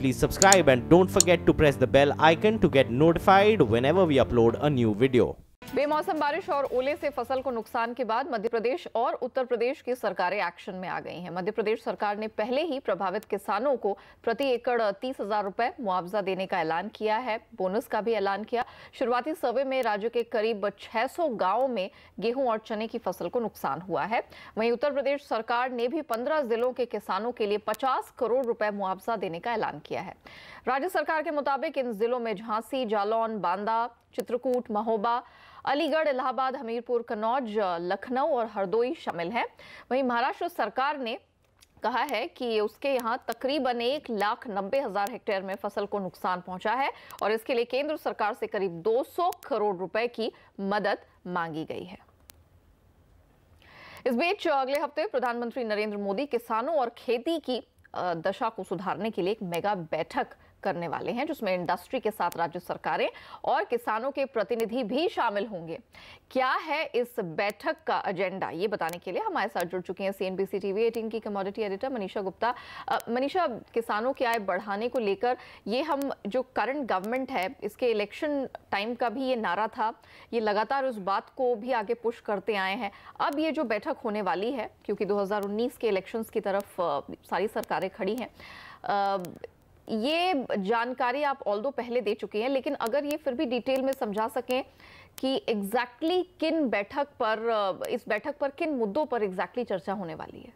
please subscribe and don't forget to press the bell icon to get notified whenever we upload a new video. बेमौसम बारिश और ओले से फसल को नुकसान के बाद मध्य प्रदेश और उत्तर प्रदेश की सरकारें एक्शन में आ गई हैं। मध्य प्रदेश सरकार ने पहले ही प्रभावित किसानों को प्रति एकड़ 30,000 रुपए मुआवजा देने का ऐलान किया है। बोनस का भी ऐलान किया। शुरुआती सर्वे में राज्य के करीब 600 गांवों में गेहूं और चने की फसल को नुकसान हुआ है। वहीं उत्तर प्रदेश सरकार ने भी 15 जिलों के किसानों के लिए 50 करोड़ रुपए मुआवजा देने का ऐलान किया है। राज्य सरकार के मुताबिक इन जिलों में झांसी, जालौन, बांदा, चित्रकूट, महोबा, अलीगढ़, इलाहाबाद, हमीरपुर, कन्नौज, लखनऊ और हरदोई शामिल हैं। वहीं महाराष्ट्र सरकार ने कहा है कि उसके यहां तकरीबन 1,90,000 हेक्टेयर में फसल को नुकसान पहुंचा है और इसके लिए केंद्र सरकार से करीब 200 करोड़ रुपए की मदद मांगी गई है। इस बीच अगले हफ्ते प्रधानमंत्री नरेंद्र मोदी किसानों और खेती की दशा को सुधारने के लिए एक मेगा बैठक करने वाले हैं, जिसमें इंडस्ट्री के साथ राज्य सरकारें और किसानों के प्रतिनिधि भी शामिल होंगे। क्या है इस बैठक का एजेंडा, ये बताने के लिए हमारे साथ जुड़ चुकी हैं CNBC TV 18 की कमोडिटी एडिटर मनीषा गुप्ता। मनीषा, किसानों की आय बढ़ाने को लेकर ये हम जो करंट गवर्नमेंट है, इसके इलेक्शन टाइम का भी ये नारा था, ये लगातार उस बात को भी आगे पुश करते आए हैं। अब ये जो बैठक होने वाली है, क्योंकि 2019 के इलेक्शंस की तरफ सारी सरकारें खड़ी हैं, ये जानकारी आप ऑल्दो पहले दे चुके हैं, लेकिन अगर ये फिर भी डिटेल में समझा सकें कि एग्जैक्टली किन बैठक पर, इस बैठक पर किन मुद्दों पर एग्जैक्टली चर्चा होने वाली है।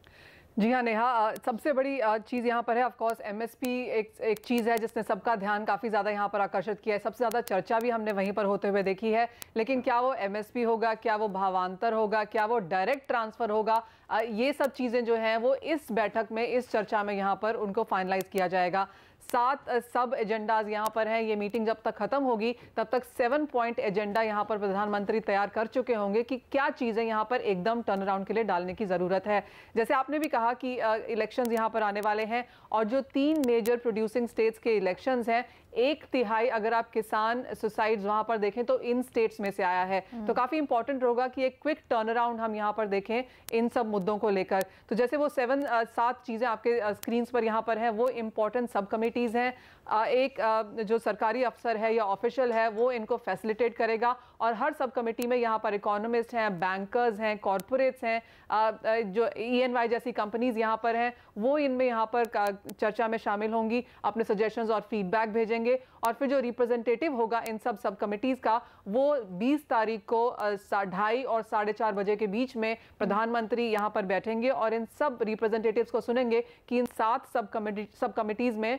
जी हाँ नेहा, सबसे बड़ी चीज़ यहाँ पर है ऑफ कोर्स MSP एक चीज़ है जिसने सबका ध्यान काफ़ी ज़्यादा यहाँ पर आकर्षित किया है। सबसे ज़्यादा चर्चा भी हमने वहीं पर होते हुए देखी है, लेकिन क्या वो MSP होगा, क्या वो भावांतर होगा, क्या वो डायरेक्ट ट्रांसफ़र होगा, ये सब चीज़ें जो हैं वो इस बैठक में, इस चर्चा में यहाँ पर उनको फाइनलाइज किया जाएगा। 7 सब एजेंडाज यहाँ पर हैं। ये मीटिंग जब तक खत्म होगी तब तक 7 पॉइंट एजेंडा यहाँ पर प्रधानमंत्री तैयार कर चुके होंगे कि क्या चीज़ें यहाँ पर एकदम टर्न अराउंड के लिए डालने की ज़रूरत है। जैसे आपने भी कहा कि इलेक्शंस यहाँ पर आने वाले हैं और जो 3 मेजर प्रोड्यूसिंग स्टेट्स के इलेक्शंस हैं, 1/3 अगर आप किसान सुसाइड्स वहां पर देखें तो इन स्टेट्स में से आया है। तो काफी इंपॉर्टेंट होगा कि एक क्विक टर्न अराउंड हम यहाँ पर देखें इन सब मुद्दों को लेकर। तो जैसे वो 7 चीजें आपके स्क्रीन पर यहाँ पर हैं, वो इंपॉर्टेंट सब कमिटीज हैं। एक जो सरकारी अफसर है या ऑफिशियल है वो इनको फैसिलिटेट करेगा और हर सब कमेटी में यहाँ पर इकोनॉमिस्ट हैं, बैंकर्स हैं, कॉरपोरेट्स हैं, जो ENY जैसी कंपनीज यहाँ पर हैं, वो इनमें यहाँ पर चर्चा में शामिल होंगी, अपने सजेशंस और फीडबैक भेजेंगे और फिर जो रिप्रेजेंटेटिव होगा इन सब कमिटीज का, वो 20 तारीख को 2:30 और 4:30 बजे के बीच में प्रधानमंत्री यहाँ पर बैठेंगे और इन सब रिप्रेजेंटेटिव्स को सुनेंगे कि इन 7 सब कमिटीज में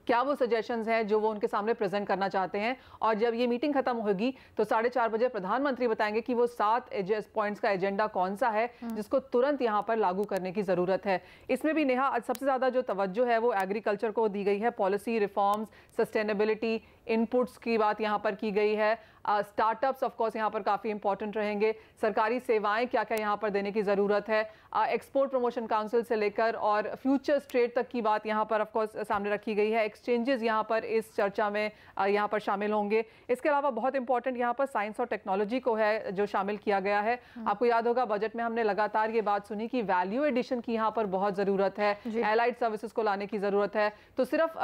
क्या वो सजेशंस हैं जो वो उनके सामने प्रेजेंट करना चाहते हैं। और जब ये मीटिंग खत्म होगी तो 4:30 बजे प्रधानमंत्री बताएंगे कि वो 7 पॉइंट्स का एजेंडा कौन सा है जिसको तुरंत यहाँ पर लागू करने की जरूरत है। इसमें भी नेहा सबसे ज्यादा जो तवज्जो है वो एग्रीकल्चर को दी गई है। पॉलिसी रिफॉर्म्स, सस्टेनेबिलिटी, इनपुट्स की बात यहाँ पर की गई है। स्टार्टअप्स ऑफ कोर्स यहाँ पर काफ़ी इंपॉर्टेंट रहेंगे। सरकारी सेवाएं क्या क्या यहाँ पर देने की ज़रूरत है। एक्सपोर्ट प्रमोशन काउंसिल से लेकर और फ्यूचर्स ट्रेड तक की बात यहाँ पर ऑफ कोर्स सामने रखी गई है। एक्सचेंजेस यहाँ पर इस चर्चा में यहाँ पर शामिल होंगे। इसके अलावा बहुत इंपॉर्टेंट यहाँ पर साइंस और टेक्नोलॉजी को है जो शामिल किया गया है। आपको याद होगा बजट में हमने लगातार ये बात सुनी कि वैल्यू एडिशन की यहाँ पर बहुत ज़रूरत है, एलाइड सर्विसेज को लाने की ज़रूरत है। तो सिर्फ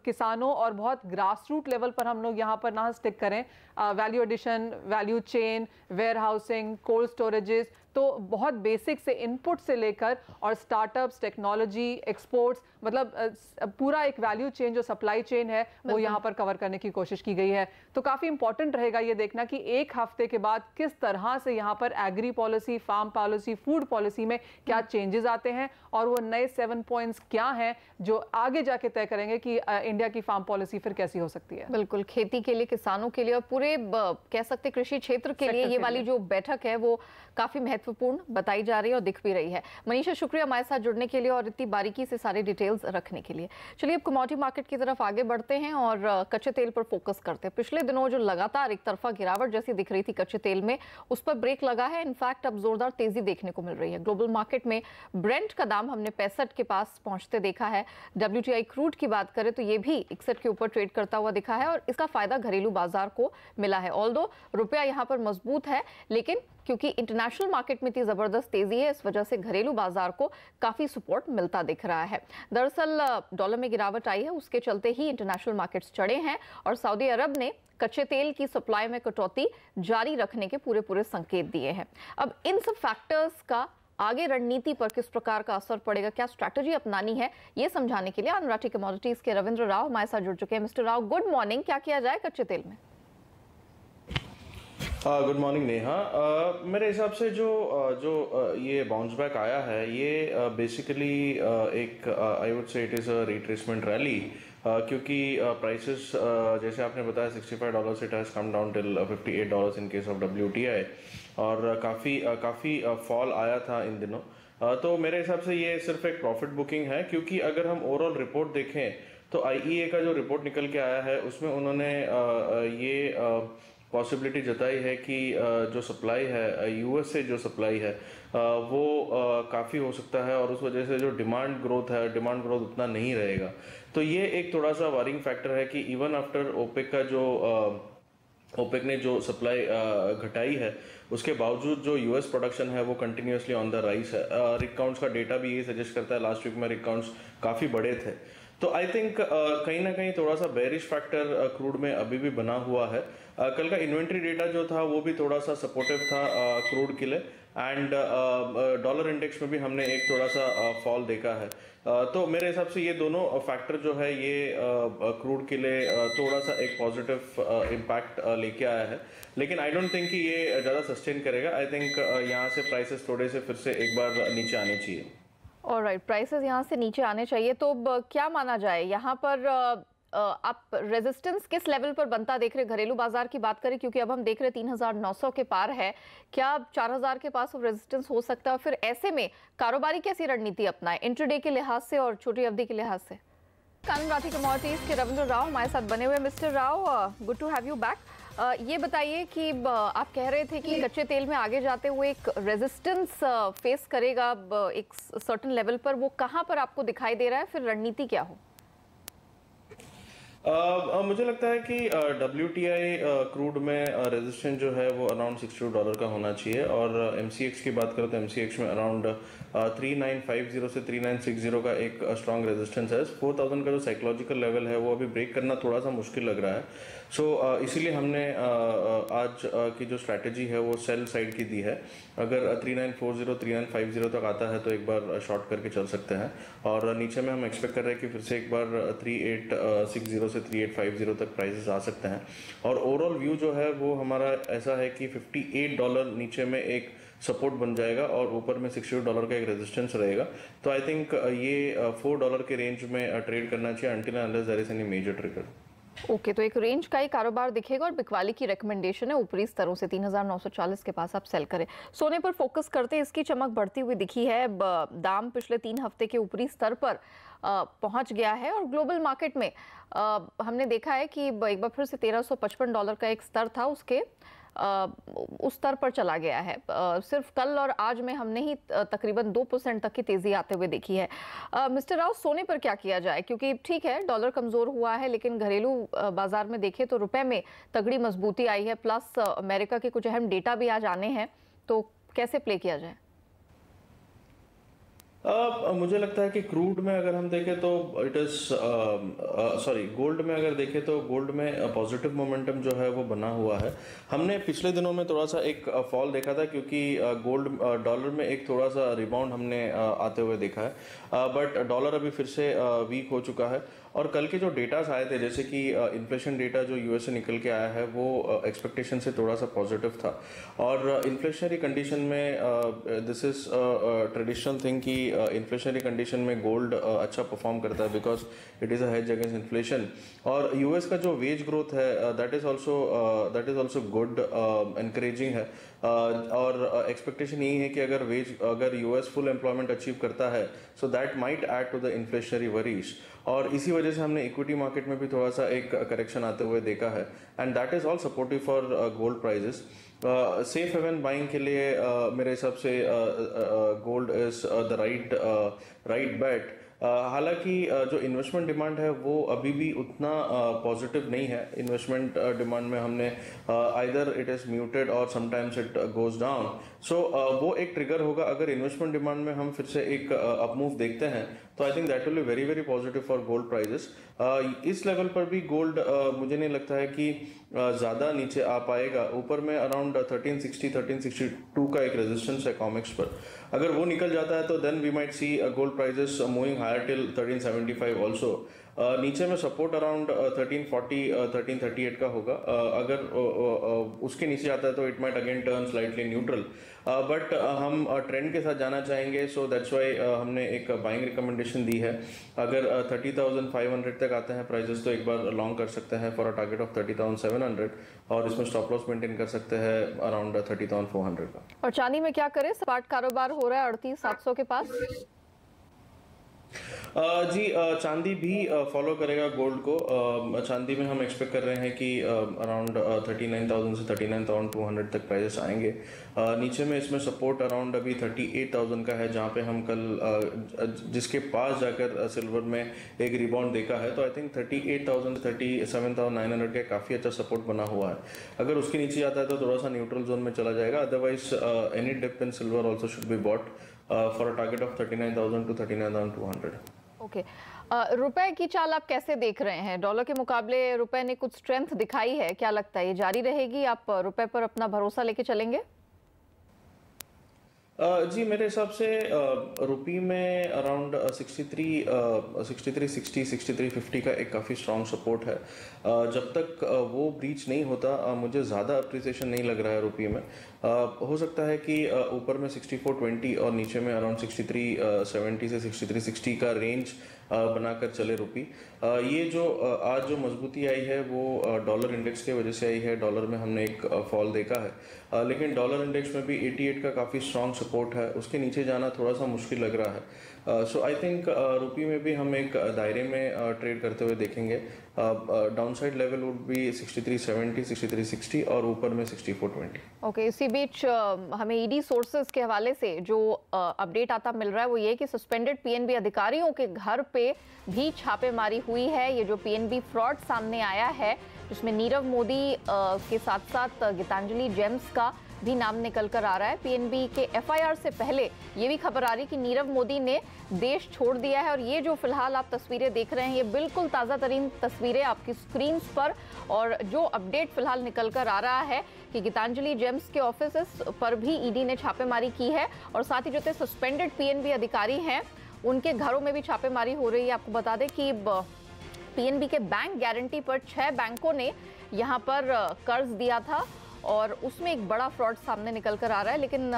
किसानों और बहुत ग्रास रूट लेवल पर हम लोग यहाँ पर ना स्टिक करें। Value addition, value chain, warehousing, cold storages, तो बहुत बेसिक से इनपुट से लेकर और स्टार्टअप्स, टेक्नोलॉजी, एक्सपोर्ट्स, मतलब पूरा एक वैल्यू चेन जो सप्लाई चेन है वो यहाँ पर कवर करने की कोशिश की गई है। तो काफ़ी इंपॉर्टेंट रहेगा ये देखना कि एक हफ्ते के बाद किस तरह से यहाँ पर agri policy, farm policy, food policy में क्या चेंजेस आते हैं और वो नए 7 पॉइंट्स क्या हैं जो आगे जाके तय करेंगे कि इंडिया की फार्म पॉलिसी फिर कैसी हो सकती है। बिल्कुल, खेती के लिए, किसानों के लिए और पूरे कह सकते कृषि क्षेत्र के लिए ये वाली जो बैठक है वो काफी महत्वपूर्ण बताई जा रही है और दिख भी रही है। मनीषा, शुक्रिया हमारे साथ जुड़ने के लिए और इतनी बारीकी से सारे डिटेल्स रखने के लिए। चलिए अब कमोडिटी मार्केट की तरफ आगे बढ़ते हैं और कच्चे तेल पर फोकस करते हैं। पिछले दिनों जो लगातार एक तरफा गिरावट जैसी दिख रही थी कच्चे तेल में, उस पर ब्रेक लगा है। इनफैक्ट अब जोरदार तेजी देखने को मिल रही है। ग्लोबल मार्केट में ब्रेंट का दाम हमने 65 के पास पहुंचते देखा है। WTI क्रूड की बात करें तो ये भी 61 के ऊपर ट्रेड करता हुआ दिखा है और इसका फायदा घरेलू बाजार को मिला है। ऑल्दो रुपया यहाँ पर मजबूत है, लेकिन क्योंकि इंटरनेशनल मार्केट में इतनी जबरदस्त तेजी है, इस वजह से घरेलू बाजार को काफी सपोर्ट मिलता दिख रहा है। दरअसल डॉलर में गिरावट आई है, उसके चलते ही इंटरनेशनल मार्केट्स चढ़े हैं और सऊदी अरब ने कच्चे तेल की सप्लाई में कटौती जारी रखने के पूरे संकेत दिए हैं। अब इन सब फैक्टर्स का आगे रणनीति पर किस प्रकार का असर पड़ेगा, क्या स्ट्रैटेजी अपनानी है, ये समझाने के लिए अनुराठी कमोडिटीज के रविंद्र राव हमारे साथ जुड़ चुके हैं। Mister Rao, good morning. क्या किया जाए कच्चे तेल में? Good morning Neha. मेरे हिसाब से जो ये बाउंस बैक आया है, ये बेसिकली एक I would say it is a retracement rally, क्योंकि प्राइसेस जैसे आपने बताया $65 it has come down till $58 in case of WTI, और काफ़ी फॉल आया था इन दिनों। तो मेरे हिसाब से ये सिर्फ एक प्रॉफिट बुकिंग है, क्योंकि अगर हम ओवरऑल रिपोर्ट देखें तो IEA का जो रिपोर्ट निकल के आया है उसमें उन्होंने ये पॉसिबिलिटी जताई है कि जो सप्लाई है US से जो सप्लाई है वो काफ़ी हो सकता है, और उस वजह से जो डिमांड ग्रोथ उतना नहीं रहेगा। तो ये एक थोड़ा सा वारिंग फैक्टर है कि इवन आफ्टर ओपेक ने जो सप्लाई घटाई है, उसके बावजूद जो US प्रोडक्शन है वो कंटिन्यूसली ऑन द राइज है। रिग काउंट्स का डेटा भी ये सजेस्ट करता है, लास्ट वीक में रिग काउंट्स काफ़ी बड़े थे। तो आई थिंक कहीं ना कहीं थोड़ा सा बेरिश फैक्टर क्रूड में अभी भी बना हुआ है। कल का इन्वेंट्री डेटा जो था वो भी थोड़ा सा सपोर्टिव था क्रूड के लिए, एंड डॉलर इंडेक्स में भी हमने एक थोड़ा सा फॉल देखा है। तो मेरे हिसाब से ये दोनों फैक्टर जो है ये क्रूड के लिए थोड़ा सा एक पॉजिटिव इम्पैक्ट लेके आया है, लेकिन आई डोंट थिंक कि ये ज़्यादा सस्टेन करेगा। आई थिंक यहाँ से प्राइसेस थोड़े से फिर से एक बार नीचे आने चाहिए। ऑलराइट, प्राइसेस यहाँ से नीचे आने चाहिए। तो क्या माना जाए यहाँ पर, आप रेजिस्टेंस किस लेवल पर बनता देख रहे? घरेलू बाजार की बात करें, क्योंकि अब हम देख रहे 3,900 के पार है, क्या 4,000 के पास रेजिस्टेंस हो सकता है? फिर ऐसे में कारोबारी कैसी रणनीति अपनाएं, इंट्राडे के लिहाज से और छोटी अवधि के लिहाज से? अनुराठी कमोडिटीज के रविंद्र राव हमारे साथ बने हुए। Mister Rao, good to have you back. ये बताइए कि आप कह रहे थे कि कच्चे तेल में आगे जाते हुए एक रेजिस्टेंस फेस करेगा एक सर्टेन लेवल पर, वो कहां पर आपको दिखाई दे रहा है? फिर रणनीति क्या हो? मुझे लगता है कि WTI क्रूड में रेजिस्टेंस जो है वो अराउंड $62 का होना चाहिए, और MCX की बात करें तो MCX में अराउंड 3950 से 3960 का एक स्ट्रॉन्ग रेजिस्टेंस है। 4000 का जो साइकोलॉजिकल लेवल है वो अभी ब्रेक करना थोड़ा सा मुश्किल लग रहा है। सो इसीलिए हमने आज की जो स्ट्रैटेजी है वो सेल साइड की दी है। अगर 3940 3950 तक आता है तो एक बार शॉर्ट करके चल सकते हैं, और नीचे में हम एक्सपेक्ट कर रहे हैं कि फिर से एक बार 3860 से 3850 तक प्राइसेस आ सकते हैं। और ओवरऑल व्यू जो है वो हमारा ऐसा है कि $58 नीचे में एक सपोर्ट बन जाएगा और ऊपर में $62 का एक रेजिस्टेंस रहेगा। तो आई थिंक ये $4 के रेंज में ट्रेड करना चाहिए until unless there is any major trigger. Okay, तो एक रेंज का ही कारोबार दिखेगा, और बिकवाली की रिकमेंडेशन है ऊपरी स्तरों से 3,940 के पास आप सेल करें। सोने पर फोकस करते हैं, इसकी चमक बढ़ती हुई दिखी है। दाम पिछले 3 हफ्ते के ऊपरी स्तर पर पहुंच गया है, और ग्लोबल मार्केट में हमने देखा है कि एक बार फिर से $1355 का एक स्तर था, उसके उस स्तर पर चला गया है। सिर्फ कल और आज में हमने ही तकरीबन 2% तक की तेजी आते हुए देखी है। मिस्टर राव, सोने पर क्या किया जाए? क्योंकि ठीक है डॉलर कमजोर हुआ है, लेकिन घरेलू बाजार में देखें तो रुपए में तगड़ी मजबूती आई है, प्लस अमेरिका के कुछ अहम डेटा भी आज आने हैं, तो कैसे प्ले किया जाए? मुझे लगता है कि क्रूड में अगर हम देखें तो इट इज गोल्ड में अगर देखें तो गोल्ड में पॉजिटिव मोमेंटम जो है वो बना हुआ है। हमने पिछले दिनों में थोड़ा सा एक फॉल देखा था, क्योंकि गोल्ड डॉलर में एक थोड़ा सा रिबाउंड हमने आते हुए देखा है, बट डॉलर अभी फिर से वीक हो चुका है। और कल के जो डेटास आए थे, जैसे कि इन्फ्लेशन डेटा जो US से निकल के आया है वो एक्सपेक्टेशन से थोड़ा सा पॉजिटिव था, और इन्फ्लेशनरी कंडीशन में दिस इज ट्रेडिशनल थिंग कि इन्फ्लेशनरी कंडीशन में गोल्ड अच्छा परफॉर्म करता है, because it is a hedge against inflation. और US का जो वेज ग्रोथ है that is also good, encouraging है, और एक्सपेक्टेशन यही है कि अगर US फुल एम्प्लॉयमेंट अचीव करता है so that might add to the inflationary worries, और इसी वजह से हमने इक्विटी मार्केट में भी थोड़ा सा एक करेक्शन आते हुए देखा है, and that is all supportive for gold prices. Safe haven buying के लिए मेरे हिसाब से gold is the right bet, हालांकि जो इन्वेस्टमेंट डिमांड है वो अभी भी उतना पॉजिटिव नहीं है। इन्वेस्टमेंट डिमांड में हमने आइदर इट इज म्यूटेड और समटाइम्स इट गोज डाउन। सो वो एक ट्रिगर होगा। अगर इन्वेस्टमेंट डिमांड में हम फिर से एक अप मूव देखते हैं तो I think that will be very very positive for gold prices. इस लेवल पर भी गोल्ड मुझे नहीं लगता है कि ज़्यादा नीचे आ पाएगा। ऊपर में अराउंड 1360 1362 का एक रेजिस्टेंस है कॉमिक्स पर। अगर वो निकल जाता है तो then we might see gold prices moving higher till 1375 also. नीचे में सपोर्ट अराउंड 1340 1338 का होगा। अगर उसके नीचे जाता है तो it might again turn slightly neutral. But हम ट्रेंड के साथ जाना चाहेंगे, सो दैट्स वाई हमने एक बाइंग रिकमेंडेशन दी है। अगर 30,500 तक आते हैं प्राइजेस तो एक बार लॉन्ग कर सकते हैं फॉर अ टारगेट ऑफ 30,700 और इसमें स्टॉप लॉस मेंटेन कर सकते हैं अराउंड 30,400 का। और चांदी में क्या करें? सपाट कारोबार हो रहा है 38,700 के पास। जी चांदी भी फॉलो करेगा गोल्ड को। चांदी में हम एक्सपेक्ट कर रहे हैं कि अराउंड 39,000 से 39,200 तक प्राइसेस आएंगे। नीचे में इसमें सपोर्ट अराउंड अभी 38,000 का है, जहां पे हम कल जिसके पास जाकर सिल्वर में एक रिबाउंड देखा है। तो आई थिंक 38,000 से 37,900 का काफ़ी अच्छा सपोर्ट बना हुआ है। अगर उसके नीचे जाता है तो थोड़ा सा न्यूट्रल जोन में चला जाएगा। Otherwise any dip in silver also should be bought for a target of 39,000 to 39,200। Okay, रुपए की चाल आप कैसे देख रहे हैं? डॉलर के मुकाबले रुपए ने कुछ स्ट्रेंथ दिखाई है, क्या लगता है ये जारी रहेगी? आप रुपए पर अपना भरोसा लेके चलेंगे? जी मेरे हिसाब से रुपी में अराउंड 6360 6350 का एक काफ़ी स्ट्रॉन्ग सपोर्ट है। जब तक वो ब्रीच नहीं होता मुझे ज़्यादा अप्रिसिएशन नहीं लग रहा है रुपी में। हो सकता है कि ऊपर में 6420 और नीचे में अराउंड 6370 से 6360 का रेंज बनाकर चले रुपी। ये जो आज जो मजबूती आई है वो डॉलर इंडेक्स के वजह से आई है। डॉलर में हमने एक फॉल देखा है, लेकिन डॉलर इंडेक्स में भी 88 का काफ़ी स्ट्रॉन्ग सपोर्ट है। उसके नीचे जाना थोड़ा सा मुश्किल लग रहा है। सो आई थिंक रुपी में भी हम एक दायरे में ट्रेड करते हुए देखेंगे। Down side level would be 6370 6360 और ऊपर में 6420। ओके, इसी बीच हमें ईडी सोर्सेज के हवाले से जो अपडेट आता मिल रहा है वो ये कि सस्पेंडेड पीएनबी अधिकारियों के घर पे भी छापेमारी हुई है। ये जो पीएनबी फ्रॉड सामने आया है जिसमें नीरव मोदी के साथ साथ गीतांजलि जेम्स का भी नाम निकल कर आ रहा है। पीएनबी के एफआईआर से पहले ये भी खबर आ रही कि नीरव मोदी ने देश छोड़ दिया है। और ये जो फिलहाल आप तस्वीरें देख रहे हैं ये बिल्कुल ताज़ा तरीन तस्वीरें आपकी स्क्रीन पर। और जो अपडेट फिलहाल निकल कर आ रहा है कि गीतांजलि जेम्स के ऑफिस पर भी ईडी ने छापेमारी की है और साथ ही जो थे सस्पेंडेड पीएनबी अधिकारी हैं उनके घरों में भी छापेमारी हो रही है। आपको बता दें कि पीएनबी के बैंक गारंटी पर 6 बैंकों ने यहाँ पर कर्ज दिया था और उसमें एक बड़ा फ्रॉड सामने निकल कर आ रहा है। लेकिन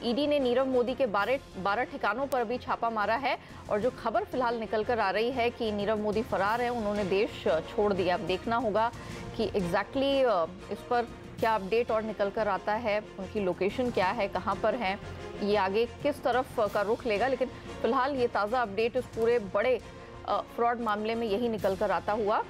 ईडी ने नीरव मोदी के 12 ठिकानों पर भी छापा मारा है और जो खबर फिलहाल निकल कर आ रही है कि नीरव मोदी फरार है, उन्होंने देश छोड़ दिया। अब देखना होगा कि एग्जैक्टली इस पर क्या अपडेट और निकल कर आता है, उनकी लोकेशन क्या है, कहाँ पर हैं, ये आगे किस तरफ का रुख लेगा। लेकिन फिलहाल ये ताज़ा अपडेट इस पूरे बड़े फ्रॉड मामले में यही निकल कर आता हुआ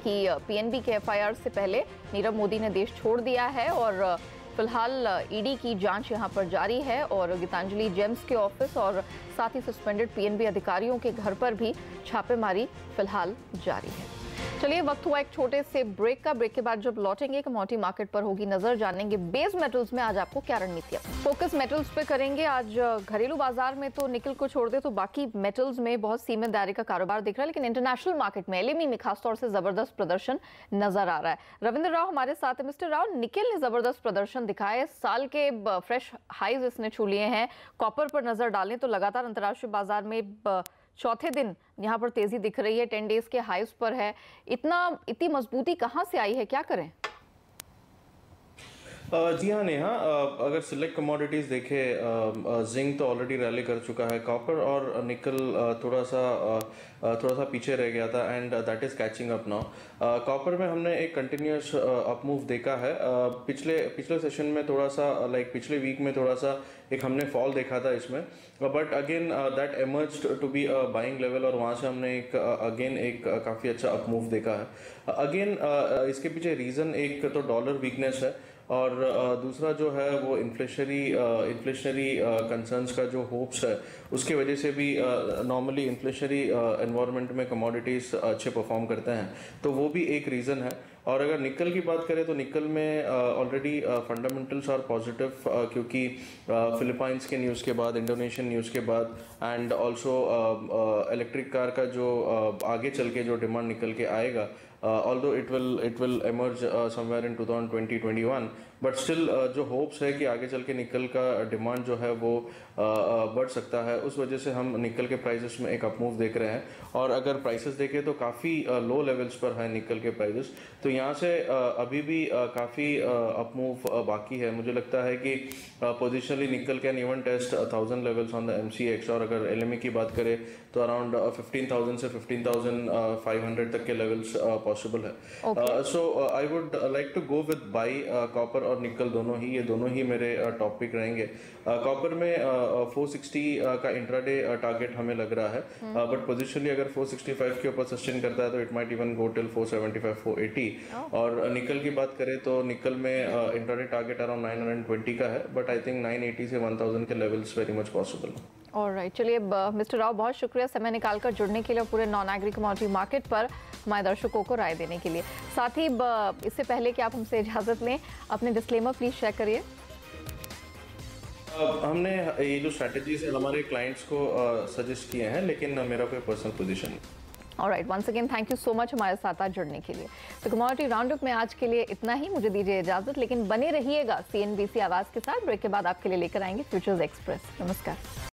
कि पीएनबी के एफआईआर से पहले नीरव मोदी ने देश छोड़ दिया है और फिलहाल ईडी की जांच यहां पर जारी है और गीतांजलि जेम्स के ऑफिस और साथ ही सस्पेंडेड पीएनबी अधिकारियों के घर पर भी छापेमारी फिलहाल जारी है। चलिए वक्त हुआ एक छोटे से ब्रेक का। ब्रेक के बाद जब लौटेंगे कमोडिटी मार्केट पर होगी नजर, जानेंगे बेस मेटल्स में आज आपको क्या रणनीति है। फोकस मेटल्स पे करेंगे। आज घरेलू बाजार में तो निकल को छोड़ दे तो बाकी मेटल्स में बहुत सीमित दायरे का कारोबार दिख रहा है, लेकिन इंटरनेशनल मार्केट में एलएमई में खासतौर से जबरदस्त प्रदर्शन नजर आ रहा है। रविंद्र राव हमारे साथ है। मिस्टर राव, निकेल ने जबरदस्त प्रदर्शन दिखाया, साल के फ्रेश हाईज इसने छू लिए हैं। कॉपर पर नजर डालें तो लगातार अंतर्राष्ट्रीय बाजार में चौथे दिन यहाँ पर तेजी दिख रही है, 10 डेज के हाईज पर है। इतनी मजबूती कहाँ से आई है, क्या करें? जी हाँ नेहा, अगर सिलेक्ट कमोडिटीज देखे जिंक तो ऑलरेडी रैली कर चुका है। कॉपर और निकल थोड़ा सा पीछे रह गया था and that is catching up now. Copper में हमने एक कंटिन्यूस अप मूव देखा है। पिछले सेशन में थोड़ा सा पिछले वीक में थोड़ा सा एक हमने फॉल देखा था इसमें, but again that emerged to be a buying level और वहाँ से हमने एक काफ़ी अच्छा अप मूव देखा है। अगेन इसके पीछे रीज़न एक तो डॉलर वीकनेस है और दूसरा जो है वो इन्फ्लेशनरी कंसर्न्स का जो होप्स है उसकी वजह से भी नॉर्मली इन्फ्लेशनरी एनवायरनमेंट में कमोडिटीज़ अच्छे परफॉर्म करते हैं, तो वो भी एक रीज़न है। और अगर निकल की बात करें तो निकल में ऑलरेडी फंडामेंटल्स आर पॉजिटिव, क्योंकि फिलीपाइंस के न्यूज़ के बाद, इंडोनेशियन न्यूज़ के बाद एंड ऑल्सो इलेक्ट्रिक कार का जो आगे चल के जो डिमांड निकल के आएगा, although it will emerge somewhere in 2020-21, but still जो होप्स है कि आगे चल के निकल का डिमांड जो है वो बढ़ सकता है, उस वजह से हम निकल के प्राइसेस में एक अपमूव देख रहे हैं। और अगर प्राइसेस देखें तो काफ़ी लो लेवल्स पर है निकल के प्राइसेस, तो यहाँ से अभी भी काफ़ी अपमूव बाकी है। मुझे लगता है कि positionally nickel can even test 1000 levels on the MCX, और अगर LME की बात करें तो अराउंड 15,000 से 15,500 तक के लेवल्स पॉसिबल है। So I would like to go with by copper और निकल दोनों ही, ये दोनों ही मेरे टॉपिक रहेंगे। कॉपर में 460 का इंट्राडे टारगेट हमें लग रहा है, बट पोजिशनली अगर 465 के ऊपर सस्टेन करता है तो it might even go till 475 480। और निकल की बात करें तो निकल में इंट्राडे टारगेट अराउंड 920 का है, बट आई थिंक 980 से 1000 के levels very much possible. Alright, चलिए मिस्टर राव, बहुत शुक्रिया समय निकालकर जुड़ने के लिए, पूरे नॉन एग्री कमोडिटी मार्केट पर हमारे दर्शकों को राय देने के लिए। साथ ही इससे पहले कि आप हमसे इजाज़त लें, अपने डिस्क्लेमर प्लीज शेयर करिए। हमने ये जो स्ट्रैटेजीज है हमारे क्लाइंट्स को सजेस्ट किए हैं, लेकिन मेरा कोई पर्सनल पोजीशन नहीं। Alright, once again thank you so much हमारे साथ आज जुड़ने के लिए। तो कमोडिटी राउंडअप में आज के लिए इतना ही, मुझे दीजिए इजाजत, लेकिन बने रहिएगा CNBC आवाज़ के साथ। ब्रेक के बाद आपके लिए लेकर आएंगे फ्यूचर्स एक्सप्रेस। नमस्कार।